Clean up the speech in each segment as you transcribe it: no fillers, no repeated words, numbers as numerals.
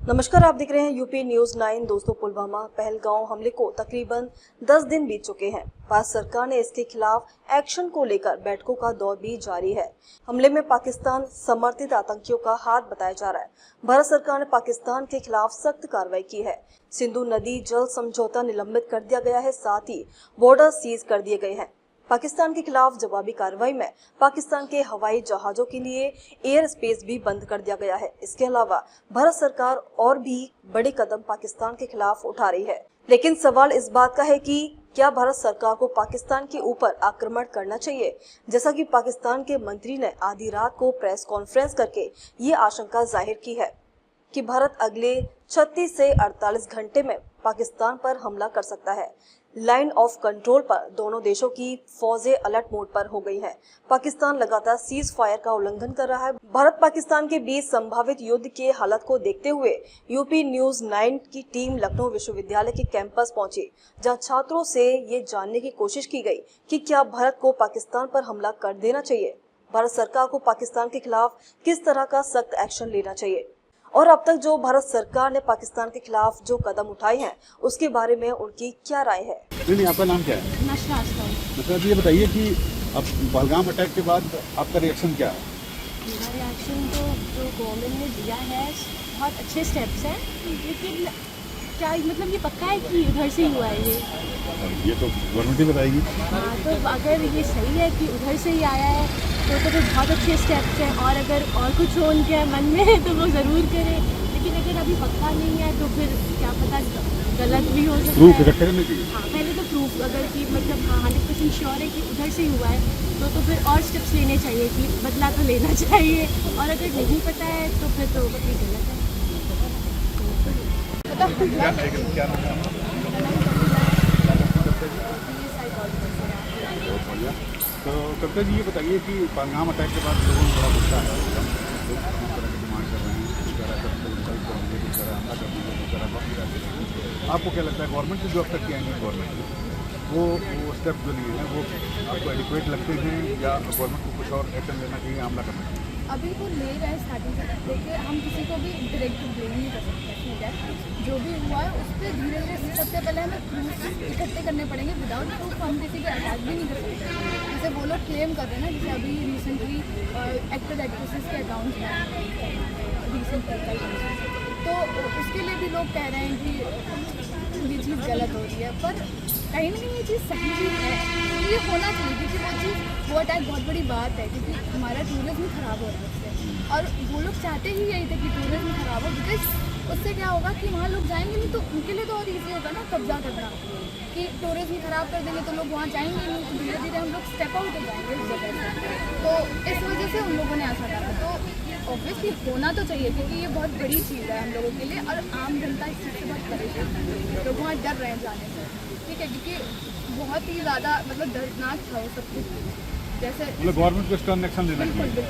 नमस्कार, आप देख रहे हैं यूपी न्यूज 9। दोस्तों, पुलवामा पहलगांव हमले को तकरीबन 10 दिन बीत चुके हैं। भारत सरकार ने इसके खिलाफ एक्शन को लेकर बैठकों का दौर भी जारी है। हमले में पाकिस्तान समर्थित आतंकियों का हाथ बताया जा रहा है। भारत सरकार ने पाकिस्तान के खिलाफ सख्त कार्रवाई की है। सिंधु नदी जल समझौता निलंबित कर दिया गया है, साथ ही बॉर्डर सीज कर दिए गए हैं। पाकिस्तान के खिलाफ जवाबी कार्रवाई में पाकिस्तान के हवाई जहाजों के लिए एयर स्पेस भी बंद कर दिया गया है। इसके अलावा भारत सरकार और भी बड़े कदम पाकिस्तान के खिलाफ उठा रही है। लेकिन सवाल इस बात का है कि क्या भारत सरकार को पाकिस्तान के ऊपर आक्रमण करना चाहिए, जैसा कि पाकिस्तान के मंत्री ने आधी रात को प्रेस कॉन्फ्रेंस करके ये आशंका जाहिर की है कि भारत अगले 36 से 48 घंटे में पाकिस्तान पर हमला कर सकता है। लाइन ऑफ कंट्रोल पर दोनों देशों की फौजें अलर्ट मोड पर हो गई हैं। पाकिस्तान लगातार सीज फायर का उल्लंघन कर रहा है। भारत पाकिस्तान के बीच संभावित युद्ध के हालत को देखते हुए यूपी न्यूज 9 की टीम लखनऊ विश्वविद्यालय के कैंपस पहुंची, जहां छात्रों से ये जानने की कोशिश की गई कि क्या भारत को पाकिस्तान पर हमला कर देना चाहिए, भारत सरकार को पाकिस्तान के खिलाफ किस तरह का सख्त एक्शन लेना चाहिए, और अब तक जो भारत सरकार ने पाकिस्तान के खिलाफ जो कदम उठाए हैं उसके बारे में उनकी क्या राय है। नहीं, आपका नाम क्या है? मतलब ये बताइए कि अब पहलगाम अटैक के बाद आपका रिएक्शन क्या है? मेरा रिएक्शन तो जो गवर्नमेंट ने दिया है बहुत अच्छे स्टेप्स हैं, लेकिन क्या मतलब ये पक्का है कि उधर से ही हुआ है ये तो गवर्नमेंट ही बताएगी। हाँ, तो अगर ये सही है कि उधर से ही आया है तो बहुत अच्छे स्टेप्स हैं, और अगर और कुछ हो उनके मन में तो वो ज़रूर करें। लेकिन अगर अभी पक्का नहीं है तो फिर क्या पता गलत भी हो सकता है। प्रूफ इकट्ठे करने चाहिए। हाँ, पहले तो प्रूफ अगर कि मतलब हाँ 100% श्योर है कि उधर से ही हुआ है तो फिर और स्टेप्स लेने चाहिए कि बदला तो लेना चाहिए, और अगर नहीं पता है तो फिर तो ये गलत है। तो कविता जी ये बताइए कि पहलगाम अटैक के बाद लोगों में बड़ा गुस्सा है, लोग तरह की डिमांड कर रहे हैं, कुछ कह रहा है कुछ कह रहा हमला कर दीजिए, कुछ कह रहा। आपको क्या लगता है गवर्नमेंट ने जो अब तक किया है गवर्नमेंट वो स्टेप जो लिए हैं वो आपको एडिक्वेट लगते हैं, या गवर्नमेंट को कुछ और एक्शन लेना चाहिए, हमला करना चाहिए? अभी तो ले रहे हैं स्टार्टिंग से, देखिए हम किसी को भी डायरेक्ट ब्लेम नहीं कर सकते, ठीक है। जो भी हुआ है उस पर धीरे धीरे सबसे पहले हमें प्रूफ इकट्ठे करने पड़ेंगे। विदाउट प्रूफ हम किसी को अटैक भी नहीं कर सकते। जैसे वो लोग क्लेम कर रहे हैं ना, जैसे अभी रिसेंटली एक्टर एक्ट्रेसेस के अकाउंट हैं रिसेंट, तो उसके लिए भी लोग कह रहे हैं कि ये चीज़ गलत हो रही है, पर कहीं ना कहीं ये चीज़ सही भी है, ये होना चाहिए, क्योंकि वो अटैक बहुत बड़ी बात है, क्योंकि हमारा टूरिज्म खराब हो रहा है उससे, और वो लोग चाहते ही यही थे कि टूरिज्म खराब हो, बिकॉज उससे क्या होगा कि वहाँ लोग जाएंगे नहीं, तो उनके लिए तो और ईजी होगा ना कब्जा करना, कि टूरिज्म खराब कर देंगे तो लोग वहाँ जाएंगे नहीं, तो धीरे धीरे हम लोग स्टेप आउट हो जाएंगे उस जगह से। तो इस वजह से उन लोगों ने ऐसा करा, तो ऑब्वियसली होना तो चाहिए, क्योंकि ये बहुत बड़ी चीज़ है हम लोगों के लिए, और आम जनता इस चीज़ से बहुत परेशान है, लोग वहाँ डर रहे हैं जाने से, ठीक है, क्योंकि बहुत ही ज़्यादा मतलब दर्दनाक था वो सब कुछ। जैसे मतलब गवर्नमेंट को स्टर्न एक्शन लेना चाहिए।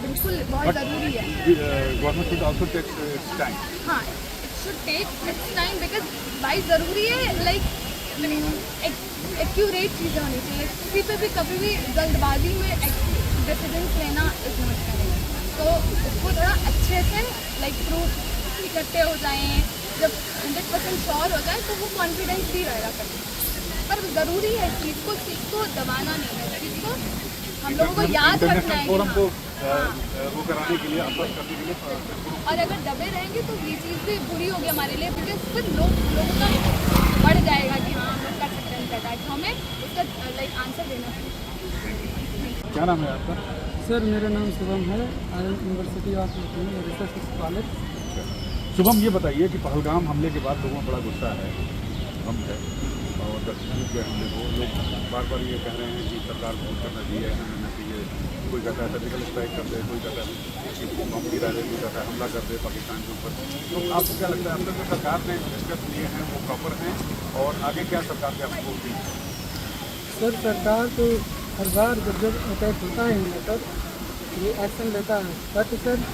बिल्कुल बहुत ज़रूरी है। Government should also take time. हाँ, it should take its time, because भाई ज़रूरी है, लाइक एक्यूरेट चीज़ें होनी चाहिए। किसी पे भी कभी भी जल्दबाजी में डिसीजंस लेना इज नॉट करेक्ट, तो उसको थोड़ा अच्छे से लाइक प्रूफ इकट्ठे हो जाएँ, जब 100% श्योर हो जाए तो वो कॉन्फिडेंस भी रहेगा कभी, पर ज़रूरी है चीज़ को दबाना नहीं है, चीज़ को हम लोगों को याद रखना है फोरम को वो कराने के लिए, अप्रोच करने के लिए, और अगर दबे रहेंगे तो ये चीज़ भी बुरी होगी हमारे लिए, बिकॉज फिर लोगों का बढ़ जाएगा कि हाँ हम लोग कर सकते हैं अटैक, हमें उसका लाइक आंसर देना चाहिए। क्या नाम है आपका? सर मेरा नाम शुभम है, university of research college. Shubham, ये बताइए कि पहलगाम हमले के बाद लोगों में बड़ा गुस्सा है, गम है, और कश्मीर के हमले को लोग बार बार ये कह रहे हैं कि सरकार को करना चाहिए, करना चाहिए। कोई कहता है सर्जिकल स्ट्राइक कर दे, कोई कहता है बम गिरा दे, कोई कहता है हमला कर दे पाकिस्तान के ऊपर। तो आपको क्या लगता है अब तक जो सरकार ने स्टेप लिए हैं वो प्रॉपर हैं, और आगे क्या सरकार के आपको होती है? सर सरकार तो हर बार जब अटैक होता है हमले पर ये एक्शन लेता है, बट सर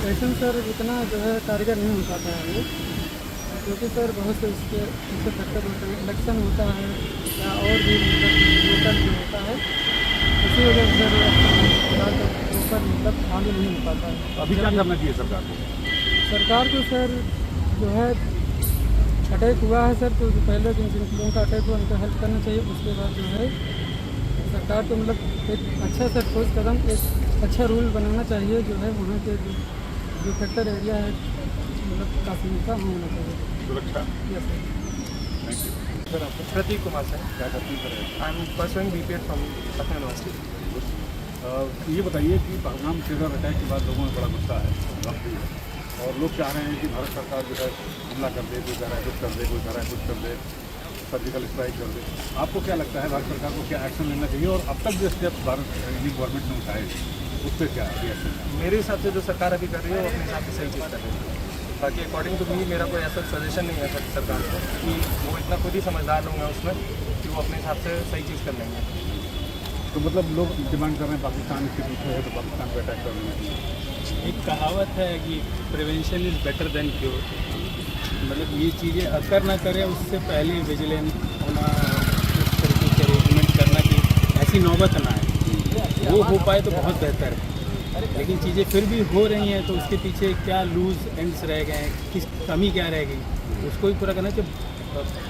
एक्शन सर इतना जो है कारगर नहीं हो पाता है, क्योंकि सर बहुत से उसके फैक्टर होते हैं, इलेक्शन होता है या और भी मतलब लोकल जो होता है, इसी वजह से सर ऊपर मतलब आगे नहीं हो पाता है। अभी क्या करना चाहिए सरकार को? सरकार को सर जो है अटैक हुआ है सर, तो जो पहले जिन लोगों का अटैक हुआ उनको हेल्प करना चाहिए। उसके बाद जो है सरकार को मतलब एक अच्छा सा ठोस कदम, एक अच्छा रूल बनाना चाहिए जो है वहाँ के जो फैक्टर एरिया है मतलब काफ़ी कम होना चाहिए। सुरक्षा। Yes sir. Thank you sir. आपको प्रतीक कुमार सर, क्या करती है? I am pursuing BPEd from Lucknow university. ये बताइए कि पहलगाम टेरर अटैक के बाद लोगों में बड़ा गुस्सा है और लोग चाह रहे हैं कि भारत सरकार जो है हमला कर दे, कोई कह रहा है कुछ कर दे, कोई कह रहा है कुछ कर दे, सर्जिकल स्ट्राइक कर दे। आपको क्या लगता है भारत सरकार को क्या एक्शन लेना चाहिए और अब तक जो स्टेप भारत इंडियन गवर्नमेंट ने उठाए उस पर क्या रिएक्शन है? मेरे हिसाब से जो सरकार अभी कर रही है वो अपने हिसाब से सही चीज़ कर रही है। बाकी अकॉर्डिंग टू मी मेरा कोई ऐसा सजेशन नहीं है सरकार को कि वो इतना खुद ही समझदार लोग हैं उसमें कि वो अपने हिसाब से सही चीज़ कर लेंगे। तो मतलब लोग डिमांड कर रहे हैं पाकिस्तान इसके पीछे है तो पाकिस्तान को अटैक कर रहे हैं। एक कहावत है कि prevention is better than cure. मतलब ये चीज़ें अकर ना करें उससे पहले विजिलेंस होना, इस तरीके से अरेंजमेंट करना कि ऐसी नौबत ना आए, वो हो पाए तो बहुत बेहतर है। लेकिन चीज़ें फिर भी हो रही हैं तो उसके पीछे क्या लूज एंड्स रह गए हैं, किस कमी क्या रह गई, उसको भी पूरा करना चाहिए।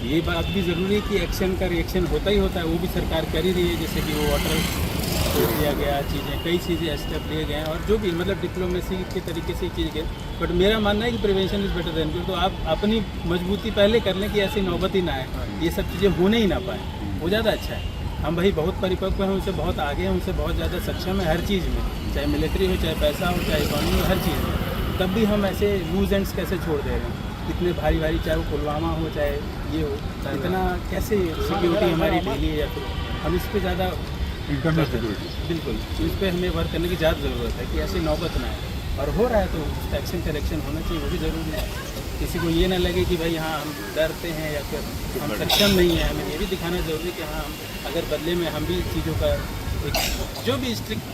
ये बात भी ज़रूरी है कि एक्शन का रिएक्शन होता ही होता है, वो भी सरकार कर ही रही है। जैसे कि वो वाटर दिया गया, चीज़ें कई चीज़ें स्टेप लिए गए हैं और जो भी मतलब डिप्लोमेसी के तरीके से किए गए। बट मेरा मानना है कि prevention is better than cure. तो आप अपनी मजबूती पहले कर लें कि ऐसी नौबत ही ना आए, ये सब चीज़ें होने ही ना पाए, वो ज़्यादा अच्छा है। हम भाई बहुत परिपक्व हैं, उनसे बहुत आगे हैं, उनसे बहुत ज़्यादा सक्षम है हर चीज़ में, चाहे मिलिट्री हो, चाहे पैसा हो, चाहे इकॉनमी हो, हर चीज़ में। तब भी हम ऐसे लूज एंड्स कैसे छोड़ दे रहे हैं, इतने भारी भारी, चाहे वो पुलवामा हो चाहे ये हो, इतना कैसे सिक्योरिटी हमारी डेली है या फिर हम इस पर ज़्यादा इंटरनल सिक्योरिटी। बिल्कुल इस पर हमें वर्क करने की ज़्यादा ज़रूरत है कि ऐसी नौबत ना आए, और हो रहा है तो उसका एक्शन करेक्शन होना चाहिए, वो भी ज़रूरी है। किसी को ये ना लगे कि भाई हाँ हम डरते हैं या फिर हम सक्षम नहीं है, हमें ये भी दिखाना ज़रूरी है कि हाँ हम अगर बदले में हम भी चीज़ों का एक जो भी स्ट्रिक्ट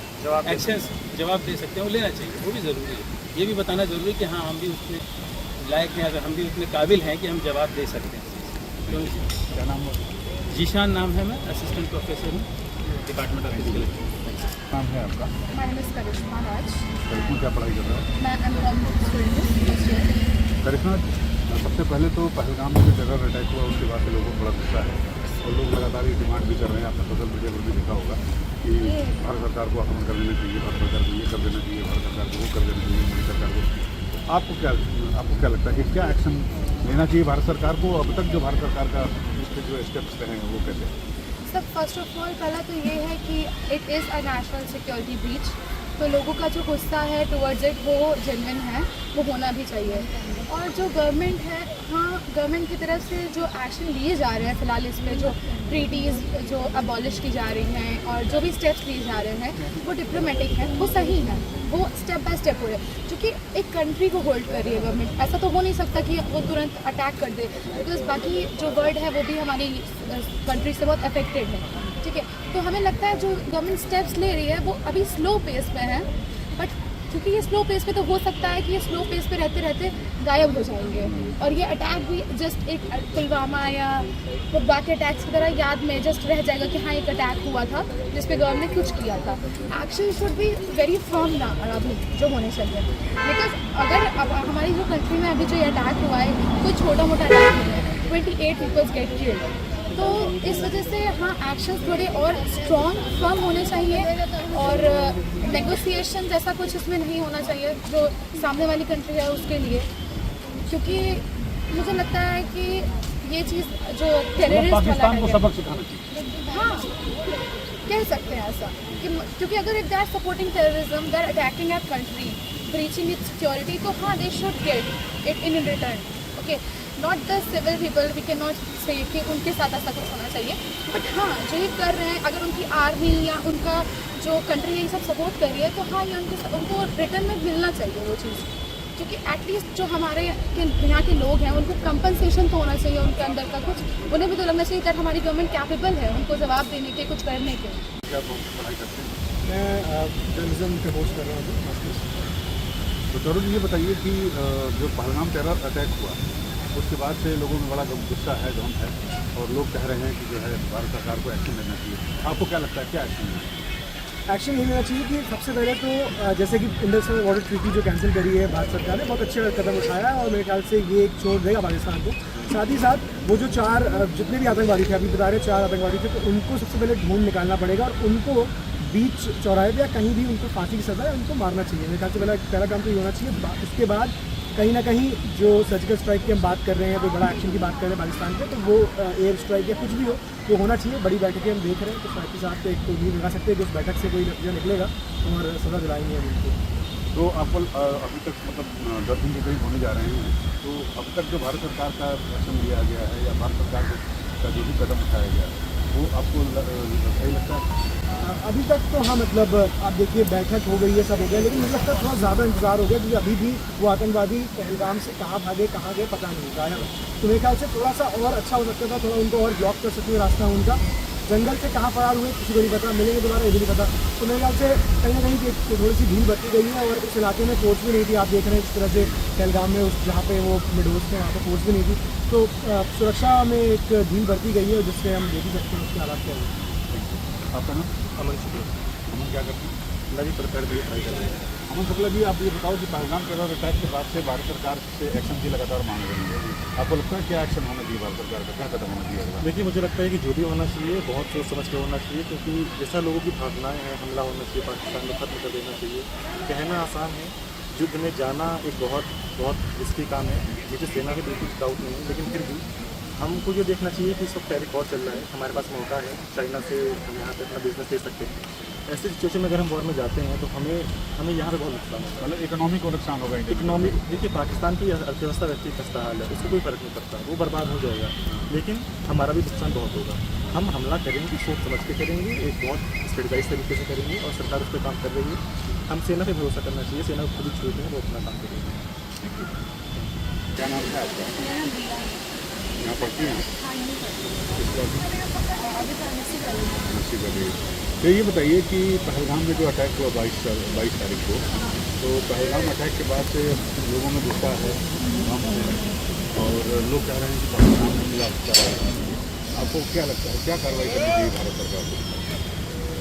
एक्शन जवाब दे सकते हैं वो लेना चाहिए, वो भी ज़रूरी है। ये भी बताना ज़रूरी है कि हाँ हम भी उसके लायक हैं, अगर हम भी उतने काबिल हैं कि हम जवाब दे सकते हैं। क्यों? क्या नाम है? जीशान नाम है, मैं असिस्टेंट प्रोफेसर हूँ डिपार्टमेंट ऑफ फिजिकल नाम है आपका? माय नेम इज़ करिश्मा राज। करिश्मा क्या पढ़ाई कर रहा है? मैं एम.कॉम स्टूडेंट हूँ। करिश्मा, सबसे पहले तो पहलगाम में जो टेरर अटैक हुआ उसके बाद से लोगों को बड़ा गुस्सा है और लोग लगातार ये डिमांड भी कर रहे हैं, आपने सोशल मीडिया पर भी देखा होगा कि भारत सरकार को आक्रमण कर देना चाहिए, भारत सरकार को ये कर देना चाहिए, भारत सरकार को वो कर देना चाहिए, मोदी सरकार को। आपको क्या लगता है कि क्या एक्शन लेना चाहिए भारत सरकार को? अब तक जो भारत सरकार का इसके जो स्टेप्स रहे हैं वो कैसे? सब फर्स्ट ऑफ ऑल पहला तो ये है कि it is a national security breach, तो लोगों का जो गुस्सा है टुवर्ड्स इट वो जेन्युइन है, वो होना भी चाहिए। और जो गवर्नमेंट है, हाँ गवर्नमेंट की तरफ से जो एक्शन लिए जा रहे हैं फ़िलहाल इसमें, जो ट्रीटीज़ जो अबॉलिश की जा रही हैं और जो भी स्टेप्स लिए जा रहे हैं वो डिप्लोमेटिक हैं, वो सही है, वो स्टेप बाय स्टेप हो रहे हैं। क्योंकि एक कंट्री को होल्ड कर रही है गवर्नमेंट, ऐसा तो हो नहीं सकता कि वो तुरंत अटैक कर दे, बिकॉज बाकी जो वर्ल्ड है वो भी हमारी कंट्री से बहुत अफेक्टेड है, ठीक है। तो हमें लगता है जो गवर्नमेंट स्टेप्स ले रही है वो अभी स्लो पेस पे है, बट क्योंकि ये स्लो पेस पे तो हो सकता है कि ये स्लो पेस पे रहते रहते गायब हो जाएंगे और ये अटैक भी जस्ट एक पुलवामा या बाकी अटैक्स की तरह याद में जस्ट रह जाएगा कि हाँ एक अटैक हुआ था जिस पे गवर्नमेंट ने कुछ किया था। Action should be very firm ना अभी जो होने चाहिए, बिकॉज अगर अब हमारी जो कंट्री में अभी जो ये अटैक हुआ है कोई छोटा मोटा अटैक नहीं है, 28 पीपल्स गेट किल्ड, तो इस वजह से हाँ एक्शन थोड़े और स्ट्रॉन्ग फर्म होने चाहिए और नेगोशिएशन जैसा कुछ इसमें नहीं होना चाहिए जो सामने वाली कंट्री है उसके लिए, क्योंकि मुझे लगता है कि ये चीज़ जो टेररिस्ट पाकिस्तान को सबक सिखाना चाहिए। हाँ कह सकते हैं ऐसा कि क्योंकि अगर if they are supporting terrorism, they are attacking our country, breaching its security, तो हाँ they should get it in return, okay, not the civil people, we can not say कि उनके साथ ऐसा कुछ होना चाहिए। बट हाँ जो ये कर रहे हैं, अगर उनकी आर्मी या उनका जो कंट्री ये सब सपोर्ट कर रही है तो हाँ ये उनको रिटर्न में मिलना चाहिए वो चीज़, क्योंकि एटलीस्ट जो हमारे यहाँ के लोग हैं उनको कंपनसेशन तो होना चाहिए उनके अंदर का कुछ, उन्हें भी तो लगना चाहिए कि हमारी गवर्नमेंट कैपेबल है उनको जवाब देने के, कुछ करने के। क्या पढ़ाई करते हैं? मैं जर्नलिज्म के कोर्स कर रहा हूँ मास्टर्स। तो तरुण ये बताइए कि जो पहलगाम टेरर अटैक हुआ उसके बाद से लोगों में बड़ा गुस्सा है, गम है और लोग कह रहे हैं कि जो है भारत सरकार को एक्शन लेना चाहिए। आपको क्या लगता है क्या एक्शन लेना चाहिए? एक्शन ये लेना चाहिए कि सबसे पहले तो जैसे कि इंडस वाटर ट्रीटी जो कैंसिल करी है भारत सरकार ने, बहुत अच्छा कदम उठाया है और मेरे ख्याल से ये एक छोड़ देगा पाकिस्तान को। साथ ही साथ वो जो चार जितने भी आतंकवादी थे, अभी बता रहे 4 आतंकवादी थे, तो उनको सबसे पहले ढूंढ निकालना पड़ेगा और उनको बीच चौराहे पे या कहीं भी उनको फांसी की सज़ा है उनको मारना चाहिए। मेरे ख्याल से पहला काम तो ये होना चाहिए। इसके बाद कहीं ना कहीं जो सर्जिकल स्ट्राइक की हम बात कर रहे हैं, कोई बड़ा एक्शन की बात कर रहे हैं पाकिस्तान पे, तो वो एयर स्ट्राइक या कुछ भी हो वो होना चाहिए। बड़ी बैठकें हम देख रहे हैं, तो साथ ही साथ एक तो उम्मीद लगा सकते हैं कि उस बैठक से कोई नतीजा निकलेगा और सज़ा दिलाएंगे हम उनको। तो आप अभी तक मतलब 10 दिन के करीब होने जा रहे हैं, तो अब तक जो भारत सरकार का एक्शन लिया गया है या भारत सरकार का जो भी कदम उठाया गया है वो आपको सही लगता है? अभी तक तो हाँ, मतलब आप देखिए बैठक हो गई है, सब हो गया, लेकिन मुझे लगता है थोड़ा ज़्यादा इंतजार हो गया क्योंकि अभी भी वो आतंकवादी पहलगाम से कहाँ भागे कहाँ गए पता नहीं, गायब। तो मेरे ख्याल से थोड़ा सा और अच्छा हो सकता था, थोड़ा उनको और ब्लॉक कर सकते रास्ता उनका। जंगल से कहाँ फरार हुए किसी को नहीं पता, मिलेंगे दोबारा ये भी नहीं पता। तो मेरे ख्याल से कहीं ना कहीं थोड़ी सी भीड़ बढ़ती गई है और उस इलाके में फोर्स भी नहीं थी। आप देख रहे हैं जिस तरह से पहलगाम में उस जहाँ पे वो मिडोज थे वहाँ पर फोर्स भी नहीं थी, तो सुरक्षा में एक ढील बढ़ती गई है जिससे हम देख ही सकते हैं उसके हालात क्या हुए। आपका नाम? अमन शुक्ला। हम क्या करते हैं? नदी प्रखंड भी ट्राई कर रहे हैं। अमन शुक्ला जी, आप ये बताओ कि पहलगाम टेरर अटैक के बाद से भारत सरकार से एक्शन की लगातार मांग रही है, आपको लगता है क्या एक्शन होना चाहिए भारत सरकार का, क्या कदम होना चाहिए? देखिए, मुझे लगता है कि जो भी होना चाहिए बहुत सोच समझ के होना चाहिए, क्योंकि जैसा लोगों की भावनाएं हैं, हमला होना चाहिए, पाकिस्तान को खत्म कर देना चाहिए। कहना आसान है, युद्ध में जाना एक बहुत रिस्की काम है, मुझे सेना के बिल्कुल डाउट नहीं है, लेकिन फिर भी हमको ये देखना चाहिए कि इस वक्त टैरिफ बहुत चल रहा है, हमारे पास मौका है, चाइना से हम यहाँ पे अपना बिजनेस दे सकते हैं। ऐसे सिचुएशन में अगर हम वॉर में जाते हैं तो हमें यहाँ पे बहुत नुकसान होता है, मतलब इकोनॉमी को नुकसान होगा। इकोनॉमिक देखिए, पाकिस्तान की अर्थव्यवस्था वैसे ही खस्ता हाल है, उसको कोई फर्क नहीं पड़ता, वो बर्बाद हो जाएगा, लेकिन हमारा भी नुकसान बहुत होगा। हम हमला करेंगे, सोच समझ के करेंगे, एक बहुत स्ट्रेटजाइज तरीके से करेंगे और सरकार उस पर काम कर रही है। हम सेना पे भरोसा करना चाहिए, सेना को खुद ही छोड़ दें, वो अपना काम करेंगे। क्या नाम है आपका? यहाँ पढ़ती हैं? तो ये बताइए कि पहलगाम में जो अटैक हुआ 22 तारीख को, तो पहलगाम अटैक के बाद से लोगों में गुस्सा है, गम है और लोग कह रहे हैं कि पाकिस्तान में मिला सकता है। आपको क्या लगता है क्या कार्रवाई करनी चाहिए भारत सरकार को?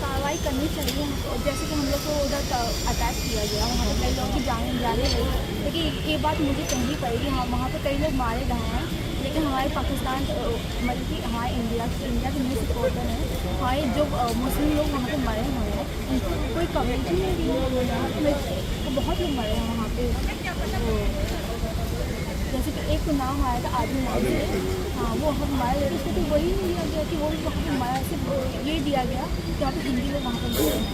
कार्रवाई करनी चाहिए। जैसे कि हम लोग को उधर अटैक किया गया, वहाँ पर कई लोगों की जाने गई, लेकिन ये बात मुझे कहनी पड़ेगी। हाँ, वहाँ पर कई लोग मारे गए हैं, लेकिन हमारे पाकिस्तान मतलब कि हमारे इंडिया के न्यूज़ रिपोर्टर हैं, हमारे जो मुस्लिम लोग वहाँ पे मरे हुए हैं उनको कोई कवरेज ही नहीं दी है। तो बहुत लोग मरे हैं वहाँ पे। जैसे कि एक नाम आया था आदिल नाम से, हाँ, वो हमारे लेकिन उसको तो वही नहीं दिया गया कि वो वहाँ पर हमारा सिर्फ ये दिया गया कि वहाँ पर हिंदी लोग वहाँ पर मरे हैं।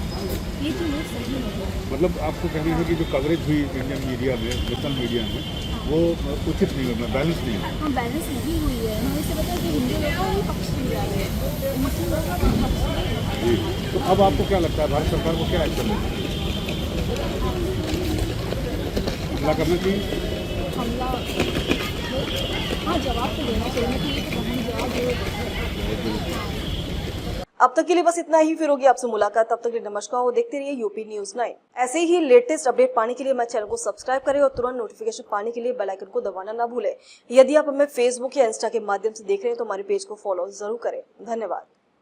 ये चीज़ सही नहीं है। मतलब आपको कहना है कि जो कवरेज हुई इंडियन मीडिया में, लोकल मीडिया में, वो उचित नहीं हुई, बैलेंस नहीं हुई। हाँ, बैलेंस नहीं हुई है। हमें इसे पता है कि हिंदी लोग का ही पक्ष लिया है, मुस्लिम लोग का भी पक्ष लिया है। जी, तो अब आपको क्या लगता है भारत सरकार को क्या एक्शन लेना चाहिए? हमला करना चाहिए? हमला, हाँ, जवाब तो देना चाहिए कि ये तो हम जवाब दे। अब तक के लिए बस इतना ही, फिर होगी आपसे मुलाकात। तब तक के लिए नमस्कार और देखते रहिए यूपी न्यूज़ 9। ऐसे ही लेटेस्ट अपडेट पाने के लिए हमारे चैनल को सब्सक्राइब करें और तुरंत नोटिफिकेशन पाने के लिए बेल आइकन को दबाना ना भूलें। यदि आप हमें फेसबुक या इंस्टा के माध्यम से देख रहे हैं तो हमारे पेज को फॉलो जरूर करें। धन्यवाद।